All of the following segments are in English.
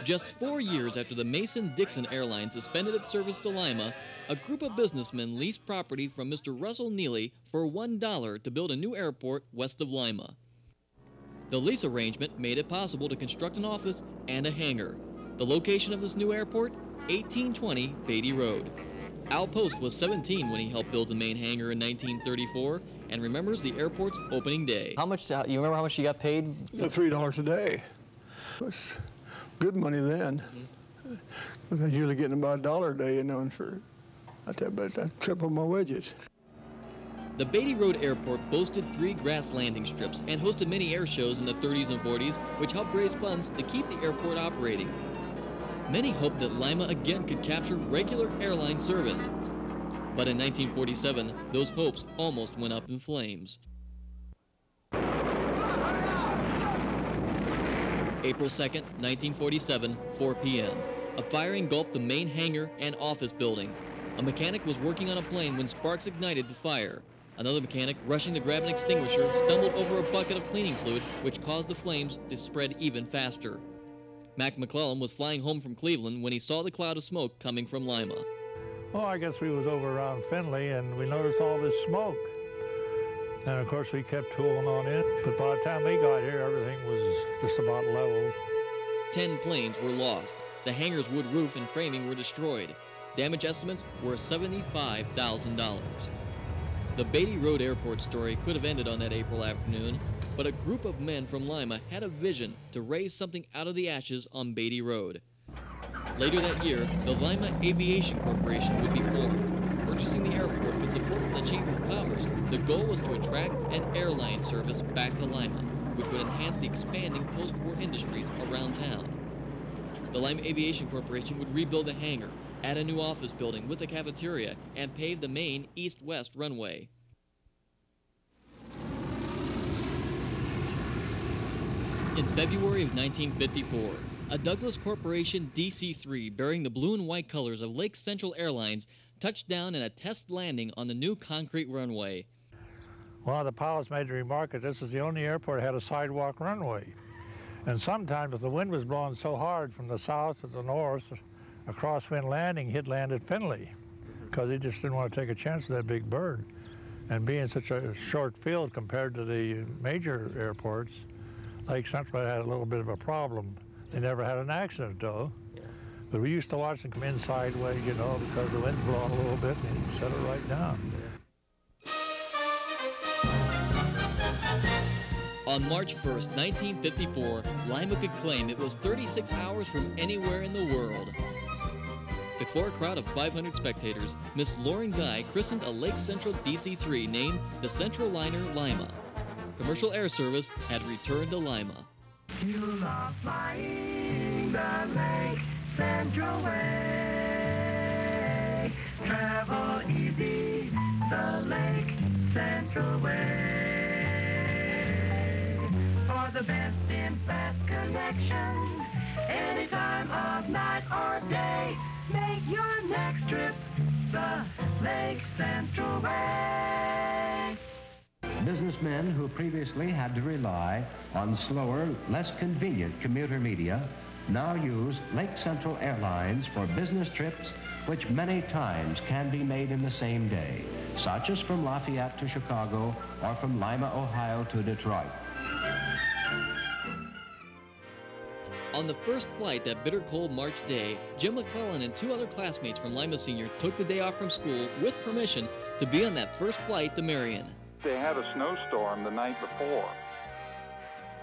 Just 4 years after the Mason-Dixon Airline suspended its service to Lima, a group of businessmen leased property from Mr. Russell Neely for $1 to build a new airport west of Lima. The lease arrangement made it possible to construct an office and a hangar. The location of this new airport, 1820 Baty Road. Al Post was 17 when he helped build the main hangar in 1934 and remembers the airport's opening day. How much, you remember how much you got paid? $3 a day. It was good money then. I was usually getting about $1 a day, you know, and for, I tripled my wages. The Baty Road Airport boasted 3 grass landing strips and hosted many air shows in the 30s and 40s, which helped raise funds to keep the airport operating. Many hoped that Lima again could capture regular airline service. But in 1947, those hopes almost went up in flames. April 2nd, 1947, 4 p.m. A fire engulfed the main hangar and office building. A mechanic was working on a plane when sparks ignited the fire. Another mechanic, rushing to grab an extinguisher, stumbled over a bucket of cleaning fluid, which caused the flames to spread even faster. Mac McClellan was flying home from Cleveland when he saw the cloud of smoke coming from Lima. Well, I guess we was over around Findlay and we noticed all this smoke. And of course we kept tooling on in, but by the time we got here, everything was just about leveled. 10 planes were lost. The hangar's wood roof and framing were destroyed. Damage estimates were $75,000. The Baty Road Airport story could have ended on that April afternoon, but a group of men from Lima had a vision to raise something out of the ashes on Baty Road. Later that year, the Lima Aviation Corporation would be formed. Purchasing the airport with support from the Chamber of Commerce, the goal was to attract an airline service back to Lima, which would enhance the expanding post-war industries around town. The Lima Aviation Corporation would rebuild the hangar, add a new office building with a cafeteria, and pave the main east-west runway. In February of 1954, a Douglas Corporation DC-3 bearing the blue and white colors of Lake Central Airlines touched down in a test landing on the new concrete runway. One of the pilots made the remark that this is the only airport that had a sidewalk runway. And sometimes if the wind was blowing so hard from the south to the north, a crosswind landing, he'd land at Findlay because he just didn't want to take a chance with that big bird. And being such a short field compared to the major airports, Lake Central had a little bit of a problem. They never had an accident though. But we used to watch them come in sideways, you know, because the wind's blowing a little bit and they'd settle right down. On March 1st, 1954, Lima could claim it was 36 hours from anywhere in the world. Before a crowd of 500 spectators, Miss Lauren Guy christened a Lake Central DC-3 named the Central Liner Lima. Commercial air service had returned to Lima. You love flying the Lake Central way. Travel easy, the Lake Central way. For the best in fast connections, any time of night or day, make your next trip the Lake Central way. Businessmen who previously had to rely on slower, less convenient commuter media now use Lake Central Airlines for business trips which many times can be made in the same day, such as from Lafayette to Chicago or from Lima, Ohio to Detroit. On the first flight that bitter cold March day, Jim McClellan and 2 other classmates from Lima Senior took the day off from school with permission to be on that first flight to Marion. They had a snowstorm the night before,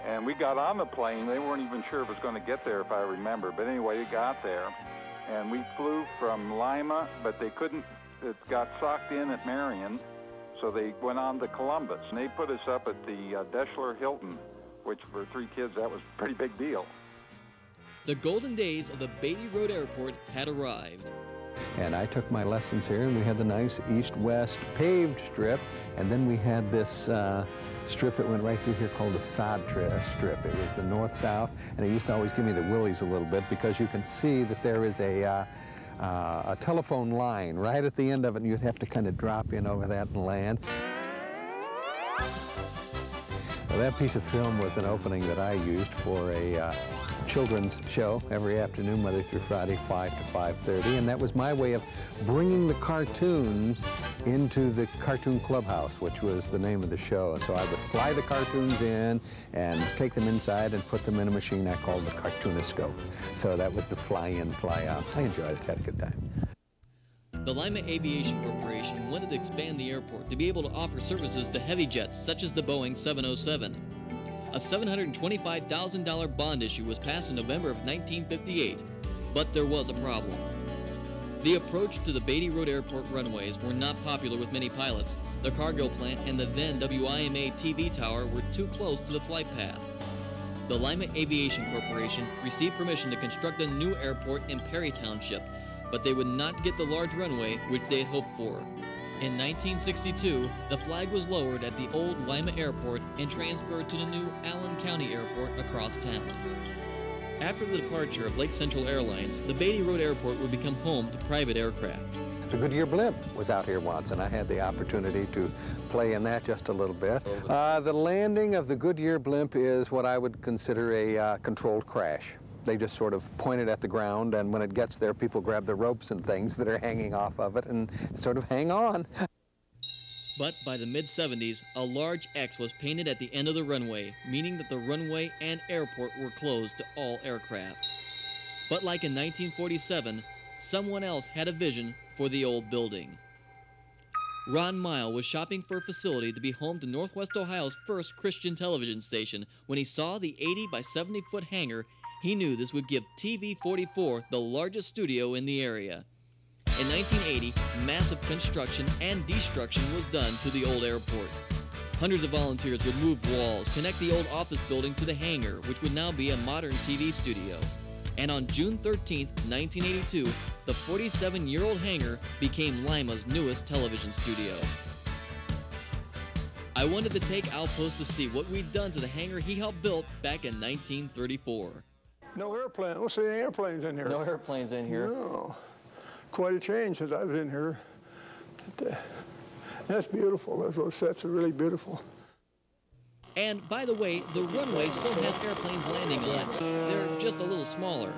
and we got on the plane. They weren't even sure if it was going to get there, if I remember. But anyway, it got there, and we flew from Lima, but they couldn't. It got socked in at Marion, so they went on to Columbus. And they put us up at the Deschler Hilton, which for 3 kids, that was a pretty big deal. The golden days of the Baty Road Airport had arrived. And I took my lessons here, and we had the nice east-west paved strip, and then we had this strip that went right through here called the sod strip. It was the north-south, and it used to always give me the willies a little bit because you can see that there is a telephone line right at the end of it, and you'd have to kind of drop in over that and land. Well, that piece of film was an opening that I used for a children's show every afternoon, Monday through Friday, 5 to 5:30, and that was my way of bringing the cartoons into the Cartoon Clubhouse, which was the name of the show. And so I would fly the cartoons in and take them inside and put them in a machine I called the cartoonoscope. So that was the fly-in, fly-out. I enjoyed it, had a good time. The Lima Aviation Corporation wanted to expand the airport to be able to offer services to heavy jets such as the Boeing 707. A $725,000 bond issue was passed in November of 1958, but there was a problem. The approach to the Baty Road Airport runways were not popular with many pilots. The cargo plant and the then WIMA TV tower were too close to the flight path. The Lima Aviation Corporation received permission to construct a new airport in Perry Township, but they would not get the large runway which they had hoped for. In 1962, the flag was lowered at the old Lima Airport and transferred to the new Allen County Airport across town. After the departure of Lake Central Airlines, the Baty Road Airport would become home to private aircraft. The Goodyear blimp was out here once, and I had the opportunity to play in that just a little bit. The landing of the Goodyear blimp is what I would consider a controlled crash. They just sort of point it at the ground, and when it gets there, people grab the ropes and things that are hanging off of it and sort of hang on. But by the mid-70s, a large X was painted at the end of the runway, meaning that the runway and airport were closed to all aircraft. But like in 1947, someone else had a vision for the old building. Ron Mile was shopping for a facility to be home to Northwest Ohio's first Christian television station. When he saw the 80 by 70-foot hangar, he knew this would give TV 44 the largest studio in the area. In 1980, massive construction and destruction was done to the old airport. Hundreds of volunteers would move walls, connect the old office building to the hangar, which would now be a modern TV studio. And on June 13, 1982, the 47-year-old hangar became Lima's newest television studio. I wanted to take Outpost to see what we'd done to the hangar he helped build back in 1934. No airplane. I don't see any airplanes in here. No airplanes in here. No. Quite a change since I was in here. But, that's beautiful. Those sets are really beautiful. And by the way, the runway still has airplanes landing on it. They're just a little smaller.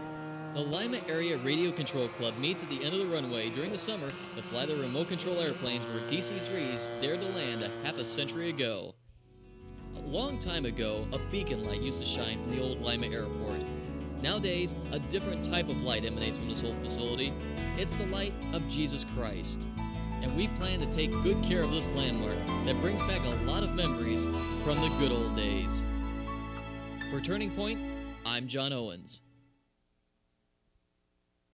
The Lima Area Radio Control Club meets at the end of the runway during the summer to fly the remote control airplanes where DC-3s dared to land a half a century ago. A long time ago, a beacon light used to shine from the old Lima Airport. Nowadays, a different type of light emanates from this old facility. It's the light of Jesus Christ. And we plan to take good care of this landmark that brings back a lot of memories from the good old days. For Turning Point, I'm John Owens.